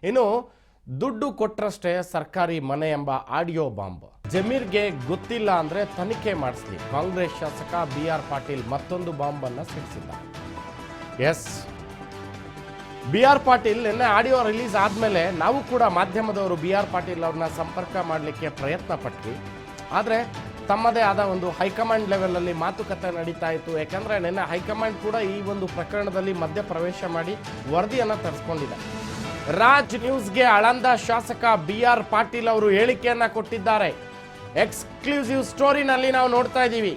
ಇನ್ನು ದುಡ್ಡು ಕೊಟ್ರಷ್ಟೇ ಸರ್ಕಾರಿ ಮನೆ ಎಂಬ ಆಡಿಯೋ ಬಾಂಬ್. ಜಮೀರ್ಗೆ ಗೊತ್ತಿಲ್ಲ ಅಂದ್ರೆ ತನಿಖೆ ಮಾಡಿಸ್ಲಿ. ಕಾಂಗ್ರೆಸ್ ಶಾಸಕ BR ಪಾಟೀಲ್ ಮತ್ತೊಂದು ಬಾಂಬ್ ಅನ್ನ ಸಿಡಿಸಿದ್ದಾರೆ. ಎಸ್, BR ಪಾಟೀಲ್ ನಿನ್ನೆ ಆಡಿಯೋ ರಿಲೀಸ್ ಆದ್ಮೇಲೆ ನಾವು ಕೂಡ ಮಾಧ್ಯಮದವರು BR ಪಾಟೀಲ್ ಅವ್ರನ್ನ ಸಂಪರ್ಕ ಮಾಡಲಿಕ್ಕೆ ಪ್ರಯತ್ನ ಪಟ್ವಿ. ಆದರೆ ತಮ್ಮದೇ ಆದ ಒಂದು ಹೈಕಮಾಂಡ್ ಲೆವೆಲಲ್ಲಿ ಮಾತುಕತೆ ನಡೀತಾ ಇತ್ತು. ಯಾಕಂದ್ರೆ ನಿನ್ನೆ ಹೈಕಮಾಂಡ್ ಕೂಡ ಈ ಒಂದು ಪ್ರಕರಣದಲ್ಲಿ ಮಧ್ಯ ಪ್ರವೇಶ ಮಾಡಿ ವರದಿಯನ್ನು ತರಿಸ್ಕೊಂಡಿದೆ. ರಾಜ್ ನ್ಯೂಸ್ಗೆ ಆಳಂದ ಶಾಸಕ BR ಪಾಟೀಲ್ ಅವರು ಹೇಳಿಕೆಯನ್ನ ಕೊಟ್ಟಿದ್ದಾರೆ. ಎಕ್ಸ್ಕ್ಲೂಸಿವ್ ಸ್ಟೋರಿನಲ್ಲಿ ನಾವು ನೋಡ್ತಾ ಇದ್ದೀವಿ.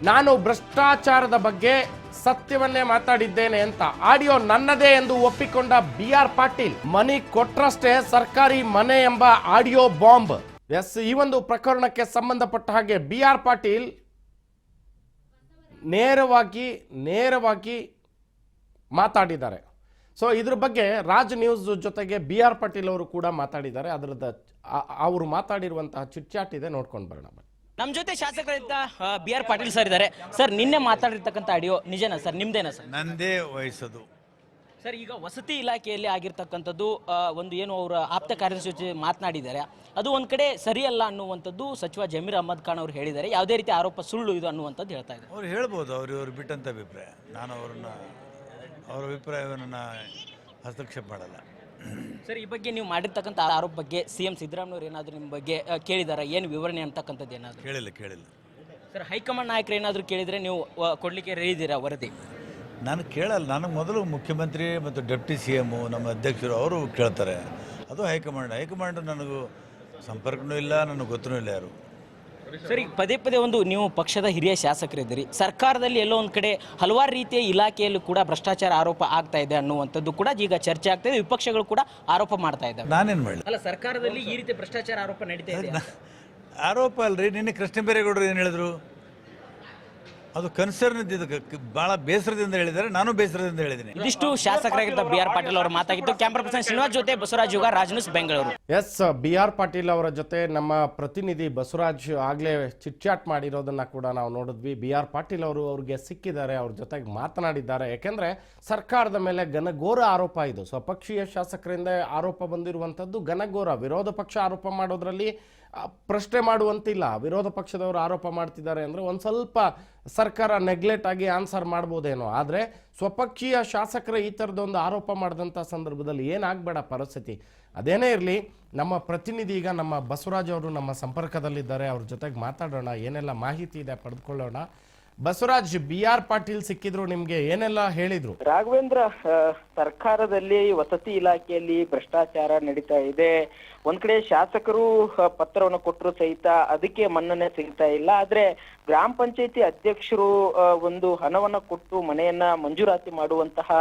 ನಾನು ಭ್ರಷ್ಟಾಚಾರದ ಬಗ್ಗೆ ಸತ್ಯವನ್ನೇ ಮಾತಾಡಿದ್ದೇನೆ ಅಂತ ಆಡಿಯೋ ನನ್ನದೇ ಎಂದು ಒಪ್ಪಿಕೊಂಡ BR ಪಾಟೀಲ್. ಮನಿ ಕೊಟ್ರಷ್ಟೇ ಸರ್ಕಾರಿ ಮನೆ ಎಂಬ ಆಡಿಯೋ ಬಾಂಬ್. ಎಸ್, ಈ ಒಂದು ಪ್ರಕರಣಕ್ಕೆ ಸಂಬಂಧಪಟ್ಟ ಹಾಗೆ BR ಪಾಟೀಲ್ ನೇರವಾಗಿ ಮಾತಾಡಿದ್ದಾರೆ. ಸೊ ಇದ್ರ ಬಗ್ಗೆ ರಾಜ್ ನ್ಯೂಸ್ ಜೊತೆಗೆ BR ಪಾಟೀಲ್ ಅವರು ಕೂಡ ಮಾತಾಡಿದ್ದಾರೆ. ಅದರದ ಅವರು ಮಾತಾಡಿರುವಂತಹ ಚಿಟ್ಚಾಟ್ ಇದೆ, ನೋಡ್ಕೊಂಡು ಬರೋಣ. ನಮ್ಮ ಜೊತೆ ಶಾಸಕರಿದ್ದ BR ಪಾಟೀಲ್ ಸರ್ ಇದ್ದಾರೆ. ಸರ್, ನಿನ್ನೆ ಮಾತಾಡಿರ್ತಕ್ಕಂಥ ಆಡಿಯೋ ನಿಜನಾ ಸರ್? ನಿಮ್ದೇನಾ ಸರ್? ನಂದೇ ವಹಿಸೋದು ಸರ್. ಈಗ ವಸತಿ ಇಲಾಖೆಯಲ್ಲಿ ಆಗಿರ್ತಕ್ಕಂಥದ್ದು ಒಂದು ಏನು ಅವರ ಆಪ್ತ ಕಾರ್ಯದರ್ಶಿ ಮಾತನಾಡಿದ್ದಾರೆ, ಅದು ಒಂದು ಕಡೆ ಸರಿಯಲ್ಲ ಅನ್ನುವಂಥದ್ದು ಸಚಿವ ಜಮೀರ್ ಅಹಮದ್ ಖಾನ್ ಅವರು ಹೇಳಿದ್ದಾರೆ. ಯಾವುದೇ ರೀತಿ ಆರೋಪ ಸುಳ್ಳು ಇದು ಅನ್ನುವಂಥದ್ದು ಹೇಳ್ತಾ ಇದ್ದಾರೆ. ಅವ್ರು ಹೇಳ್ಬೋದು, ಅವ್ರು ಬಿಟ್ಟಂಥ ಅಭಿಪ್ರಾಯ. ನಾನು ಅವ್ರ ಅಭಿಪ್ರಾಯವನ್ನು ಹಸ್ತಕ್ಷೇಪ ಮಾಡಲ್ಲ. ಸರ್, ಈ ಬಗ್ಗೆ ನೀವು ಮಾಡಿರ್ತಕ್ಕಂಥ ಆರೋಪ ಬಗ್ಗೆ CM ಸಿದ್ದರಾಮಯ್ಯವ್ರು ಏನಾದರೂ ನಿಮ್ಮ ಬಗ್ಗೆ ಕೇಳಿದಾರ? ಏನು ವಿವರಣೆ ಅಂತಕ್ಕಂಥದ್ದು ಏನಾದರೂ? ಕೇಳಿಲ್ಲ ಸರ್. ಹೈಕಮಾಂಡ್ ನಾಯಕರು ಏನಾದರೂ ಕೇಳಿದರೆ ನೀವು ಕೊಡಲಿಕ್ಕೆ ರೆಡಿದ್ದೀರಾ ವರದಿ? ನಾನು ಕೇಳಲ್ಲ. ನನಗೆ ಮೊದಲು ಮುಖ್ಯಮಂತ್ರಿ ಮತ್ತು ಡೆಪ್ಟಿ CM ನಮ್ಮ ಅಧ್ಯಕ್ಷರು ಅವರು ಕೇಳ್ತಾರೆ. ಅದು ಹೈಕಮಾಂಡ್ ನನಗೂ ಸಂಪರ್ಕನೂ ಇಲ್ಲ, ನನಗೆ ಗೊತ್ತೂ ಇಲ್ಲ ಯಾರು. ಸರಿ, ಪದೇ ಒಂದು ನೀವು ಪಕ್ಷದ ಹಿರಿಯ ಶಾಸಕರಿದ್ದೀರಿ. ಸರ್ಕಾರದಲ್ಲಿ ಎಲ್ಲೋ ಒಂದು ಕಡೆ ಹಲವಾರು ರೀತಿಯ ಇಲಾಖೆಯಲ್ಲೂ ಕೂಡ ಭ್ರಷ್ಟಾಚಾರ ಆರೋಪ ಆಗ್ತಾ ಇದೆ ಅನ್ನುವಂಥದ್ದು ಕೂಡ ಈಗ ಚರ್ಚೆ ಆಗ್ತಾ ಇದೆ. ವಿಪಕ್ಷಗಳು ಕೂಡ ಆರೋಪ ಮಾಡ್ತಾ ಇದ್ದಾರೆ. ನಾನೇನು ಮಾಡಲಿ? ಅಲ್ಲ, ಸರ್ಕಾರದಲ್ಲಿ ಈ ರೀತಿ ಭ್ರಷ್ಟಾಚಾರ ಆರೋಪ ನಡೀತಾ ಇದೆ. ಆರೋಪ ಅಲ್ರಿ. ನಿನ್ನೆ ಕೃಷ್ಣ ಬೈರೇಗೌಡರು ಏನು ಹೇಳಿದ್ರು? ಅದು ಕನ್ಸರ್ನ್ ಇದ್ದಿದ್ದು, ಭಾಳ ಬೇಸರದಿಂದ ಹೇಳಿದ್ದಾರೆ. ನಾನು ಬೇಸರದಿಂದ ಹೇಳಿದ್ದೀನಿ. ಇದಿಷ್ಟು ಶಾಸಕರಾಗಿದ್ದ BR ಪಾಟೀಲ್ ಅವರು ಮಾತಾಗಿತ್ತು. ಕ್ಯಾಮರಾ ಪರ್ಸನ್ ಶ್ರೀನಿವಾಸ್ ಜೊತೆ ಬಸವರಾಜ್ ಯುಗ, ರಾಜ್ ನ್ಯೂಸ್, ಬೆಂಗಳೂರು. ಎಸ್, BR ಪಾಟೀಲ್ ಅವರ ಜೊತೆ ನಮ್ಮ ಪ್ರತಿನಿಧಿ ಬಸವರಾಜ್ ಆಗಲೇ ಚಿಟ್ಚಾಟ್ ಮಾಡಿರೋದನ್ನ ಕೂಡ ನಾವು ನೋಡಿದ್ವಿ. BR ಪಾಟೀಲ್ ಅವರು ಅವ್ರಿಗೆ ಸಿಕ್ಕಿದ್ದಾರೆ, ಅವ್ರ ಜೊತೆಗೆ ಮಾತನಾಡಿದ್ದಾರೆ. ಯಾಕೆಂದ್ರೆ ಸರ್ಕಾರದ ಮೇಲೆ ಘನಘೋರ ಆರೋಪ ಇದು. ಸ್ವಪಕ್ಷೀಯ ಶಾಸಕರಿಂದ ಆರೋಪ ಬಂದಿರುವಂಥದ್ದು ಘನಘೋರ. ವಿರೋಧ ಪಕ್ಷ ಆರೋಪ ಮಾಡೋದ್ರಲ್ಲಿ ಪ್ರಶ್ನೆ ಮಾಡುವಂತಿಲ್ಲ. ವಿರೋಧ ಪಕ್ಷದವರು ಆರೋಪ ಮಾಡ್ತಿದ್ದಾರೆ ಅಂದರೆ ಒಂದು ಸ್ವಲ್ಪ ಸರ್ಕಾರ ನೆಗ್ಲೆಕ್ಟ್ ಆಗಿ ಆನ್ಸರ್ ಮಾಡ್ಬೋದೇನೋ. ಆದರೆ ಸ್ವಪಕ್ಷೀಯ ಶಾಸಕರ ಈ ಥರದೊಂದು ಆರೋಪ ಮಾಡಿದಂಥ ಸಂದರ್ಭದಲ್ಲಿ ಏನಾಗಬೇಡ ಪರಿಸ್ಥಿತಿ. ಅದೇನೇ ಇರಲಿ, ನಮ್ಮ ಪ್ರತಿನಿಧಿ ಈಗ ನಮ್ಮ ಬಸವರಾಜ್ ಅವರು ನಮ್ಮ ಸಂಪರ್ಕದಲ್ಲಿದ್ದಾರೆ. ಅವ್ರ ಜೊತೆಗೆ ಮಾತಾಡೋಣ, ಏನೆಲ್ಲ ಮಾಹಿತಿ ಇದೆ ಪಡೆದುಕೊಳ್ಳೋಣ. ಬಸವರಾಜ್, BR ಪಾಟೀಲ್ ಸಿಕ್ಕಿದ್ರು, ನಿಮ್ಗೆ ಏನೆಲ್ಲ ಹೇಳಿದ್ರು? ರಾಘವೇಂದ್ರ, ಸರ್ಕಾರದಲ್ಲಿ ವಸತಿ ಇಲಾಖೆಯಲ್ಲಿ ಭ್ರಷ್ಟಾಚಾರ ನಡೀತಾ ಇದೆ. ಒಂದ್ ಕಡೆ ಶಾಸಕರು ಪತ್ರವನ್ನು ಕೊಟ್ಟರು ಸಹಿತ ಅದಕ್ಕೆ ಮನ್ನಣೆ ಸಿಗ್ತಾ ಇಲ್ಲ. ಆದ್ರೆ ಗ್ರಾಮ ಪಂಚಾಯತಿ ಅಧ್ಯಕ್ಷರು ಒಂದು ಹಣವನ್ನ ಕೊಟ್ಟು ಮನೆಯನ್ನ ಮಂಜೂರಾತಿ ಮಾಡುವಂತಹ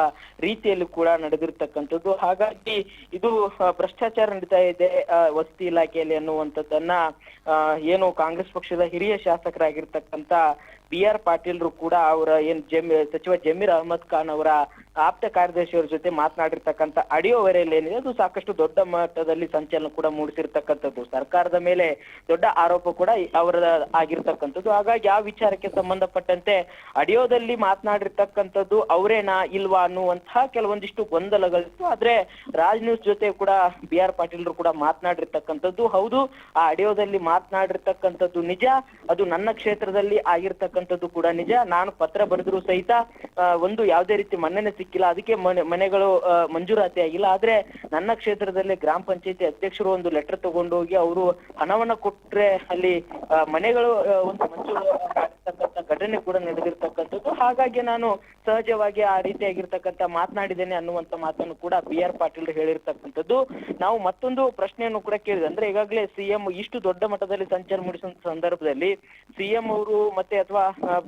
ರೀತಿಯಲ್ಲಿ ಕೂಡ ನಡೆದಿರ್ತಕ್ಕಂಥದ್ದು. ಹಾಗಾಗಿ ಇದು ಭ್ರಷ್ಟಾಚಾರ ನಡೀತಾ ಇದೆ ವಸತಿ ಇಲಾಖೆಯಲ್ಲಿ ಅನ್ನುವಂಥದ್ದನ್ನ ಏನು ಕಾಂಗ್ರೆಸ್ ಪಕ್ಷದ ಹಿರಿಯ ಶಾಸಕರಾಗಿರ್ತಕ್ಕಂಥ BR ಪಾಟೀಲ್ರು ಕೂಡ ಅವರ ಸಚಿವ ಜಮೀರ್ ಅಹಮದ್ ಖಾನ್ ಅವರ ಆಪ್ತ ಕಾರ್ಯದರ್ಶಿಯವರ ಜೊತೆ ಮಾತನಾಡಿರ್ತಕ್ಕಂಥ ಆಡಿಯೋ ವೈರಲ್ ಏನಿದೆ, ಅದು ಸಾಕಷ್ಟು ದೊಡ್ಡ ಮಟ್ಟದಲ್ಲಿ ಸಂಚಲನ ಕೂಡ ಮೂಡಿಸಿರ್ತಕ್ಕಂಥದ್ದು. ಸರ್ಕಾರದ ಮೇಲೆ ದೊಡ್ಡ ಆರೋಪ ಕೂಡ ಅವರ ಆಗಿರ್ತಕ್ಕಂಥದ್ದು. ಹಾಗಾಗಿ ಆ ವಿಚಾರಕ್ಕೆ ಸಂಬಂಧಪಟ್ಟಂತೆ ಆಡಿಯೋದಲ್ಲಿ ಮಾತನಾಡಿರ್ತಕ್ಕಂಥದ್ದು ಅವರೇನಾ ಇಲ್ವಾ ಅನ್ನುವಂತಹ ಕೆಲವೊಂದಿಷ್ಟು ಗೊಂದಲಗಳಿತ್ತು. ಆದ್ರೆ ರಾಜ್ ನ್ಯೂಸ್ ಜೊತೆ ಕೂಡ BR ಪಾಟೀಲ್ರು ಕೂಡ ಮಾತನಾಡಿರ್ತಕ್ಕಂಥದ್ದು ಹೌದು, ಆ ಆಡಿಯೋದಲ್ಲಿ ಮಾತನಾಡಿರ್ತಕ್ಕಂಥದ್ದು ನಿಜ. ಅದು ನನ್ನ ಕ್ಷೇತ್ರದಲ್ಲಿ ಆಗಿರ್ತಕ್ಕಂಥದ್ದು ಕೂಡ ನಿಜ. ನಾನು ಪತ್ರ ಬರೆದ್ರು ಸಹಿತ ಒಂದು ಯಾವುದೇ ರೀತಿ ಮನ್ನಣೆ ಸಿಕ್ಕಿಲ್ಲ, ಅದಕ್ಕೆ ಮನೆಗಳು ಮಂಜೂರಾತಿ ಆಗಿಲ್ಲ. ಆದ್ರೆ ನನ್ನ ಕ್ಷೇತ್ರದಲ್ಲಿ ಗ್ರಾಮ ಪಂಚಾಯತಿ ಅಧ್ಯಕ್ಷರು ಒಂದು ಲೆಟರ್ ತಗೊಂಡು ಹೋಗಿ ಅವರು ಹಣವನ್ನ ಕೊಟ್ರೆ ಅಲ್ಲಿ ಮನೆಗಳು ಒಂದು ಮಂಜೂರಾಗಿರ್ತಕ್ಕಂಥ ಘಟನೆ ಕೂಡ ನಡೆದಿರ್ತಕ್ಕಂಥದ್ದು. ಹಾಗಾಗಿ ನಾನು ಸಹಜವಾಗಿ ಆ ರೀತಿಯಾಗಿರ್ತಕ್ಕಂಥ ಮಾತನಾಡಿದ್ದೇನೆ ಅನ್ನುವಂತ ಮಾತನ್ನು ಕೂಡ BR ಪಾಟೀಲ್ ಹೇಳಿರ್ತಕ್ಕಂಥದ್ದು. ನಾವು ಮತ್ತೊಂದು ಪ್ರಶ್ನೆಯನ್ನು ಕೂಡ ಕೇಳಿದೆ. ಅಂದ್ರೆ ಈಗಾಗಲೇ CM ಇಷ್ಟು ದೊಡ್ಡ ಮಟ್ಟದಲ್ಲಿ ಸಂಚಾರ ಮೂಡಿಸುವಂತ ಸಂದರ್ಭದಲ್ಲಿ CM ಅವರು ಮತ್ತೆ ಅಥವಾ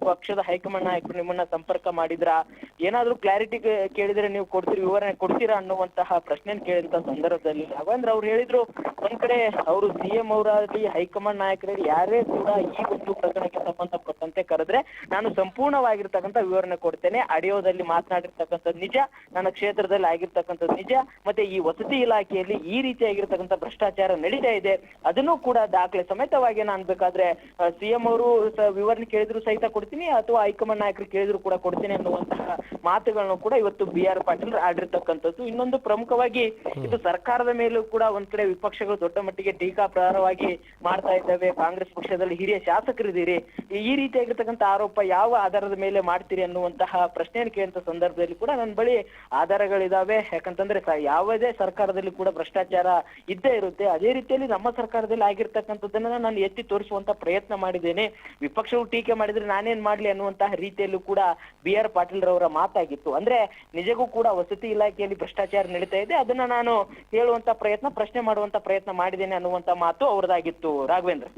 ಪಕ್ಷದ ಹೈಕಮಾಂಡ್ ನಾಯಕರು ನಿಮ್ಮನ್ನ ಸಂಪರ್ಕ ಮಾಡಿದ್ರ, ಏನಾದ್ರೂ ಕ್ಲಾರಿಟಿ ಕೇಳಿದ್ರೆ ನೀವು ವಿವರಣೆ ಕೊಡ್ತೀರಾ ಅನ್ನುವಂತಹ ಪ್ರಶ್ನೆ ಕೇಳಿದಂತ ಸಂದರ್ಭದಲ್ಲಿ ರಾಘವೇಂದ್ರ ಅವ್ರು ಹೇಳಿದ್ರು, ಒಂದ್ ಕಡೆ ಅವರು CM ಅವರಾಗಲಿ ಹೈಕಮಾಂಡ್ ನಾಯಕರಲ್ಲಿ ಯಾರೇ ಕೂಡ ಈ ಒಂದು ಪ್ರಕರಣಕ್ಕೆ ಸಂಬಂಧಪಟ್ಟಂತೆ ಕರೆದ್ರೆ ನಾನು ಸಂಪೂರ್ಣವಾಗಿರ್ತಕ್ಕಂಥ ವಿವರಣೆ ಕೊಡ್ತೇನೆ. ಆಡಿಯೋದಲ್ಲಿ ಮಾತನಾಡಿರ್ತಕ್ಕಂಥದ್ದು ನಿಜ, ನನ್ನ ಕ್ಷೇತ್ರದಲ್ಲಿ ಆಗಿರ್ತಕ್ಕಂಥದ್ದು ನಿಜ, ಮತ್ತೆ ಈ ವಸತಿ ಇಲಾಖೆಯಲ್ಲಿ ಈ ರೀತಿಯಾಗಿರ್ತಕ್ಕಂಥ ಭ್ರಷ್ಟಾಚಾರ ನಡೀತಾ ಇದೆ, ಅದನ್ನು ಕೂಡ ದಾಖಲೆ ಸಮೇತವಾಗಿ ನಾನು ಬೇಕಾದ್ರೆ CM ಅವರು ವಿವರಣೆ ಕೇಳಿದ್ರು ಸಹಿತ ಕೊಡ್ತೀನಿ ಅಥವಾ ಹೈಕಮಾಂಡ್ ನಾಯಕರು ಕೇಳಿದ್ರು ಕೂಡ ಕೊಡ್ತೀನಿ ಅನ್ನುವಂತಹ ಮಾತುಗಳನ್ನು ಕೂಡ ಇವತ್ತು BR ಪಾಟೀಲ್ ಆಡಿರ್ತಕ್ಕಂಥದ್ದು. ಇನ್ನೊಂದು ಪ್ರಮುಖವಾಗಿ ಇದು ಸರ್ಕಾರದ ಮೇಲೂ ಕೂಡ ಒಂದ್ ಕಡೆ ವಿಪಕ್ಷಗಳು ದೊಡ್ಡ ಮಟ್ಟಿಗೆ ಟೀಕಾಪ್ರಹಾರವಾಗಿ ಮಾಡ್ತಾ ಇದ್ದಾವೆ. ಕಾಂಗ್ರೆಸ್ ಪಕ್ಷದಲ್ಲಿ ಹಿರಿಯ ಶಾಸಕರಿದ್ದೀರಿ, ಈ ರೀತಿಯಾಗಿರ್ತಕ್ಕಂಥ ಆರೋಪ ಯಾವ ಆಧಾರದ ಮೇಲೆ ಮಾಡ್ತೀರಿ ಅನ್ನುವಂತಹ ಪ್ರಶ್ನೆಯನ್ನು ಕೇಳುವಂತ ಸಂದರ್ಭದಲ್ಲಿ ಕೂಡ ನನ್ನ ಬಳಿ ಆಧಾರಗಳಿದಾವೆ. ಯಾಕಂತಂದ್ರೆ ಯಾವುದೇ ಸರ್ಕಾರದಲ್ಲಿ ಕೂಡ ಭ್ರಷ್ಟಾಚಾರ ಇದ್ದೇ ಇರುತ್ತೆ. ಅದೇ ರೀತಿಯಲ್ಲಿ ನಮ್ಮ ಸರ್ಕಾರದಲ್ಲಿ ಆಗಿರ್ತಕ್ಕಂಥದ್ದನ್ನ ನಾನು ಎತ್ತಿ ತೋರಿಸುವಂತ ಪ್ರಯತ್ನ ಮಾಡಿದ್ದೇನೆ. ವಿಪಕ್ಷಗಳು ಟೀಕೆ ಮಾಡಿದ್ರೆ ನಾನೇನ್ ಮಾಡ್ಲಿ ಅನ್ನುವಂತಹ ರೀತಿಯಲ್ಲೂ ಕೂಡ BR ಪಾಟೀಲ್ ರವರ ಮಾತಾಗಿತ್ತು. ಅಂದ್ರೆ ನಿಜಕ್ಕೂ ಕೂಡ ವಸತಿ ಇಲಾಖೆಯಲ್ಲಿ ಭ್ರಷ್ಟಾಚಾರ ನಡೀತಾ ಇದೆ, ಅದನ್ನ ನಾನು ಹೇಳುವಂತ ಪ್ರಯತ್ನ, ಪ್ರಶ್ನೆ ಮಾಡುವಂತ ಪ್ರಯತ್ನ ಮಾಡಿದ್ದೇನೆ ಅನ್ನುವಂತ ಮಾತು ಅವ್ರದ್ದಾಗಿತ್ತು. ರಾಘವೇಂದ್ರ.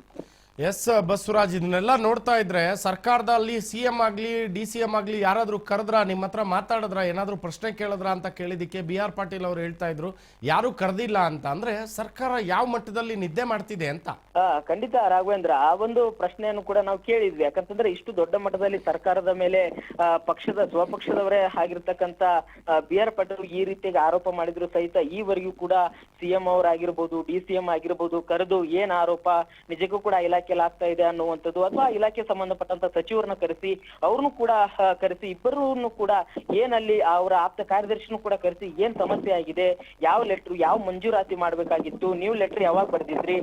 ಎಸ್ ಬಸವರಾಜ್, ಇದನ್ನೆಲ್ಲ ನೋಡ್ತಾ ಇದ್ರೆ ಸರ್ಕಾರದಲ್ಲಿ CM ಆಗ್ಲಿ DCM ಆಗ್ಲಿ ಯಾರಾದ್ರೂ ಕರೆದ್ರ, ನಿಮ್ಮ ಹತ್ರ ಮಾತಾಡಿದ್ರ, ಏನಾದ್ರೂ ಪ್ರಶ್ನೆ ಕೇಳಿದ್ರ ಅಂತ ಕೇಳಿದಕ್ಕೆ BR ಪಾಟೀಲ್ ಅವರು ಹೇಳ್ತಾ ಇದ್ರು ಯಾರು ಕರೆದಿಲ್ಲ ಅಂತ. ಅಂದ್ರೆ ಸರ್ಕಾರ ಯಾವ ಮಟ್ಟದಲ್ಲಿ ನಿದ್ದೆ ಮಾಡ್ತಿದೆ ಅಂತ. ಖಂಡಿತ ರಾಘವೇಂದ್ರ, ಆ ಒಂದು ಪ್ರಶ್ನೆಯನ್ನು ಕೂಡ ನಾವು ಕೇಳಿದ್ವಿ. ಯಾಕಂತಂದ್ರೆ ಇಷ್ಟು ದೊಡ್ಡ ಮಟ್ಟದಲ್ಲಿ ಸರ್ಕಾರದ ಮೇಲೆ ಸ್ವಪಕ್ಷದವರೇ ಆಗಿರ್ತಕ್ಕಂಥ BR ಪಾಟೀಲ್ ಈ ರೀತಿಯಾಗಿ ಆರೋಪ ಮಾಡಿದ್ರು ಸಹಿತ ಈವರೆಗೂ ಕೂಡ CM ಅವರಾಗಿರ್ಬೋದು, DCM ಆಗಿರ್ಬೋದು ಕರೆದು ಏನ್ ಆರೋಪ ನಿಜಕ್ಕೂ ಕೂಡ ಇಲಾಖೆ ಆಗ್ತಾ ಇದೆ ಅನ್ನುವಂಥದ್ದು, ಅಥವಾ ಇಲಾಖೆ ಸಂಬಂಧಪಟ್ಟಂತ ಸಚಿವರನ್ನ ಕರೆಸಿ ಅವ್ರನ್ನು ಕೂಡ ಕರೆಸಿ ಇಬ್ಬರನ್ನು ಕೂಡ ಏನಲ್ಲಿ ಅವರ ಆಪ್ತ ಕಾರ್ಯದರ್ಶಿನೂ ಕೂಡ ಕರೆಸಿ ಏನ್ ಸಮಸ್ಯೆ ಆಗಿದೆ, ಯಾವ ಲೆಟ್ರು ಯಾವ ಮಂಜೂರಾತಿ ಮಾಡ್ಬೇಕಾಗಿತ್ತು, ನೀವು ಲೆಟರ್ ಯಾವಾಗ ಬರ್ದಿದ್ರಿ,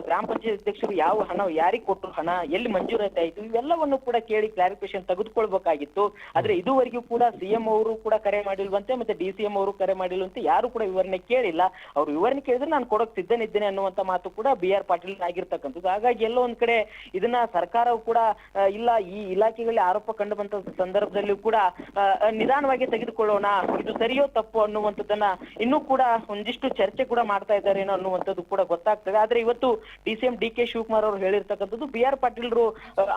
ಗ್ರಾಮ ಪಂಚಾಯತ್ ಅಧ್ಯಕ್ಷರು ಯಾವ ಹಣ ಯಾರಿಗೆ ಕೊಟ್ಟರು, ಹಣ ಎಲ್ಲಿ ಮಂಜೂರಾತಿ ಆಯ್ತು, ಇವೆಲ್ಲವನ್ನು ಕೂಡ ಕೇಳಿ ಕ್ಲಾರಿಫಿಕೇಶನ್ ತೆಗೆದುಕೊಳ್ಬೇಕಾಗಿತ್ತು. ಆದ್ರೆ ಇದುವರೆಗೂ ಕೂಡ CM ಅವರು ಕೂಡ ಕರೆ ಮಾಡಿಲ್ವಂತೆ, ಮತ್ತೆ DCM ಅವರು ಕರೆ ಮಾಡಿಲ್ವಂತೆ, ಯಾರು ಕೂಡ ವಿವರಣೆ ಕೇಳಿಲ್ಲ. ಅವ್ರು ವಿವರಣೆ ಕೇಳಿದ್ರೆ ನಾನು ಕೊಡೋಕ್ ಸಿದ್ಧನಿದ್ದೇನೆ ಅನ್ನುವಂತ ಮಾತು ಕೂಡ BR ಪಾಟೀಲ್ ಆಗಿರ್ತಕ್ಕಂಥದ್ದು. ಹಾಗಾಗಿ ಎಲ್ಲೋ ಒಂದ್ ಕಡೆ ಇದನ್ನ ಸರ್ಕಾರವು ಕೂಡ ಇಲ್ಲ, ಈ ಇಲಾಖೆಗಳಲ್ಲಿ ಆರೋಪ ಕಂಡು ಬಂತ ಸಂದರ್ಭದಲ್ಲೂ ಕೂಡ ನಿಧಾನವಾಗಿ ತೆಗೆದುಕೊಳ್ಳೋಣ, ಇದು ಸರಿಯೋ ತಪ್ಪು ಅನ್ನುವಂಥದ್ದನ್ನ ಇನ್ನೂ ಕೂಡ ಒಂದಿಷ್ಟು ಚರ್ಚೆ ಕೂಡ ಮಾಡ್ತಾ ಇದ್ದಾರೇನೋ ಅನ್ನುವಂಥದ್ದು ಕೂಡ ಗೊತ್ತಾಗ್ತದೆ. ಆದ್ರೆ ಇವತ್ತು DCM DK ಶಿವಕುಮಾರ್ ಅವರು ಹೇಳಿರ್ತಕ್ಕಂಥದ್ದು BR ಪಾಟೀಲ್ರು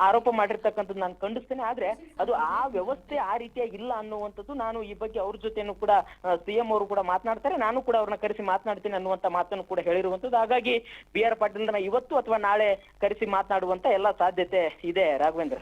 ಆರೋಪ ಮಾಡಿರ್ತಕ್ಕಂಥದ್ದು ನಾನು ಖಂಡಿಸ್ತೇನೆ. ಆದ್ರೆ ಅದು ಆ ವ್ಯವಸ್ಥೆ ಆ ರೀತಿಯಾಗಿ ಇಲ್ಲ ಅನ್ನುವಂಥದ್ದು, ನಾನು ಈ ಬಗ್ಗೆ ಅವ್ರ ಜೊತೆನೂ ಕೂಡ CM ಅವರು ಕೂಡ ಮಾತನಾಡ್ತಾರೆ, ನಾನು ಕೂಡ ಅವ್ರನ್ನ ಕರೆಸಿ ಮಾತನಾಡ್ತೀನಿ ಅನ್ನುವಂತ ಮಾತನ್ನು ಕೂಡ ಹೇಳಿರುವಂಥದ್ದು. ಹಾಗಾಗಿ BR ಪಾಟೀಲ್ನ ಇವತ್ತು ಅಥವಾ ನಾಳೆ ಕರೆಸಿ ಮಾತನಾಡುವಂತ ಎಲ್ಲ ಸಾಧ್ಯತೆ ಇದೆ ರಾಘವೇಂದ್ರ.